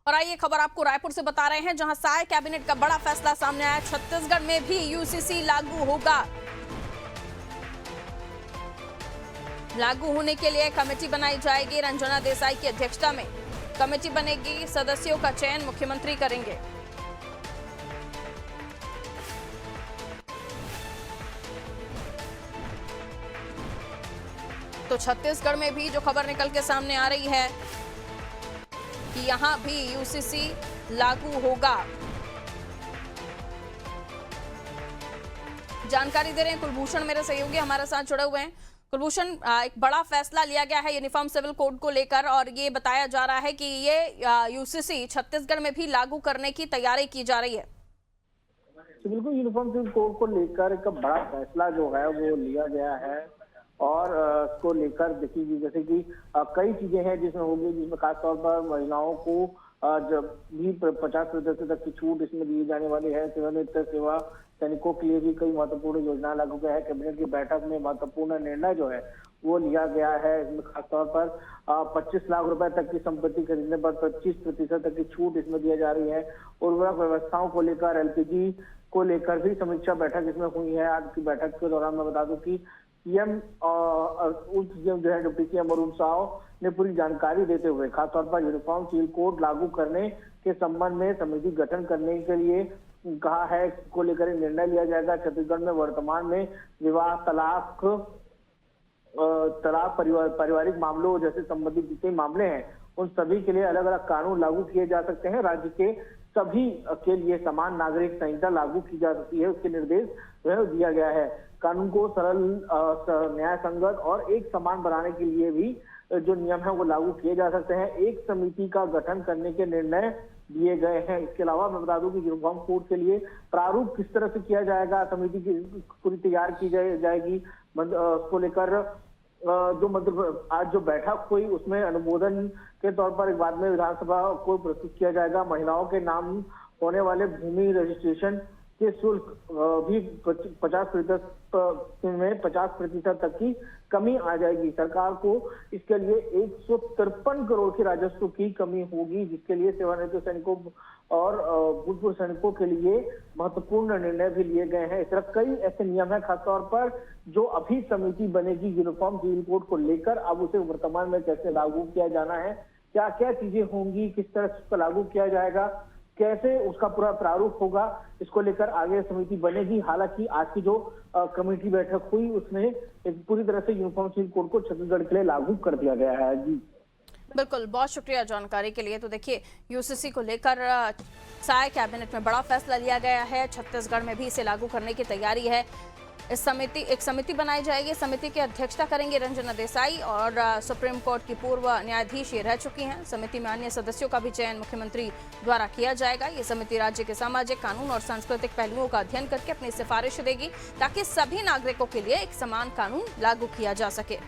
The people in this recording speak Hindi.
और आइए खबर आपको रायपुर से बता रहे हैं, जहां साय कैबिनेट का बड़ा फैसला सामने आया। छत्तीसगढ़ में भी यूसीसी लागू होगा। लागू होने के लिए कमेटी बनाई जाएगी। रंजना देसाई की अध्यक्षता में कमेटी बनेगी। सदस्यों का चयन मुख्यमंत्री करेंगे। तो छत्तीसगढ़ में भी जो खबर निकल के सामने आ रही है कि यहां भी यूसीसी लागू होगा। जानकारी दे रहे हैं कुलभूषण, मेरे सहयोगी हमारे साथ जुड़े हुए हैं। कुलभूषण, एक बड़ा फैसला लिया गया है यूनिफॉर्म सिविल कोड को लेकर, और ये बताया जा रहा है कि ये यूसीसी छत्तीसगढ़ में भी लागू करने की तैयारी की जा रही है। तो बिल्कुल यूनिफॉर्म सिविल कोड को लेकर एक बड़ा फैसला जो है वो लिया गया है। और इसको लेकर देखिए, जैसे कि कई चीजें हैं जिसमें होंगी, जिसमें खासतौर पर महिलाओं को जब भी 50% तक की छूट इसमें दी जाने वाली है। सेवानिवृत्त सेवा सैनिकों के लिए भी कई महत्वपूर्ण योजना लागू किया है। कैबिनेट की बैठक में महत्वपूर्ण निर्णय जो है वो लिया गया है। इसमें खासतौर पर 25 लाख रुपए तक की संपत्ति खरीदने पर 25% तक की छूट इसमें दी जा रही है। उर्वरक व्यवस्थाओं को लेकर, एलपीजी को लेकर भी समीक्षा बैठक इसमें हुई है। आज की बैठक के दौरान मैं बता दूं कि सीएम जो है डिप्टी सीएम अरुण साव ने पूरी जानकारी देते हुए खासतौर पर यूनिफॉर्म सिविल कोड लागू करने के संबंध में समिति गठन करने के लिए कहा है। इसको लेकर निर्णय लिया जाएगा। छत्तीसगढ़ में वर्तमान में विवाह, तलाक, पारिवारिक मामलों जैसे संबंधित जितने मामले हैं उन सभी के लिए अलग अलग कानून लागू किए जा सकते हैं। राज्य के सभी के लिए समान नागरिक संहिता लागू की जा सकती है, उसके निर्देश दिया गया है। कानून को सरल, न्याय संगत और एक समान बनाने के लिए भी जो नियम है वो लागू किए जा सकते हैं। एक समिति का गठन करने के निर्णय दिए गए हैं। इसके अलावा मैं बता दूं कि यूनिफॉर्म कोड के लिए प्रारूप किस तरह से किया जाएगा, समिति की पूरी तैयार की जाएगी। उसको लेकर जो मतलब आज जो बैठक हुई उसमें अनुमोदन के तौर पर एक बाद में विधानसभा को प्रस्तुत किया जाएगा। महिलाओं के नाम होने वाले भूमि रजिस्ट्रेशन के शुल्क भी 50% में 50% तक की कमी आ जाएगी। सरकार को इसके लिए 153 करोड़ के राजस्व की कमी होगी, जिसके लिए सेवानिवृत्त सैनिकों और भूतपूर्व सैनिकों के लिए महत्वपूर्ण निर्णय भी लिए गए हैं। इस तरह कई ऐसे नियम है खासतौर पर जो अभी समिति बनेगी यूनिफॉर्म सिविल कोड को लेकर। अब उसे वर्तमान में कैसे लागू किया जाना है, क्या क्या चीजें होंगी, किस तरह से लागू किया जाएगा, कैसे उसका पूरा प्रारूप होगा, इसको लेकर आगे समिति बनेगी। हालांकि आज की जो कमेटी बैठक हुई उसमें एक पूरी तरह से यूनिफॉर्म सिविल कोड को छत्तीसगढ़ के लिए लागू कर दिया गया है। जी बिल्कुल, बहुत शुक्रिया जानकारी के लिए। तो देखिए, यूसीसी को लेकर साय कैबिनेट में बड़ा फैसला लिया गया है। छत्तीसगढ़ में भी इसे लागू करने की तैयारी है। एक समिति बनाई जाएगी। समिति की अध्यक्षता करेंगे रंजना देसाई, और सुप्रीम कोर्ट की पूर्व न्यायाधीश ये रह चुकी हैं। समिति में अन्य सदस्यों का भी चयन मुख्यमंत्री द्वारा किया जाएगा। ये समिति राज्य के सामाजिक, कानून और सांस्कृतिक पहलुओं का अध्ययन करके अपनी सिफारिश देगी, ताकि सभी नागरिकों के लिए एक समान कानून लागू किया जा सके।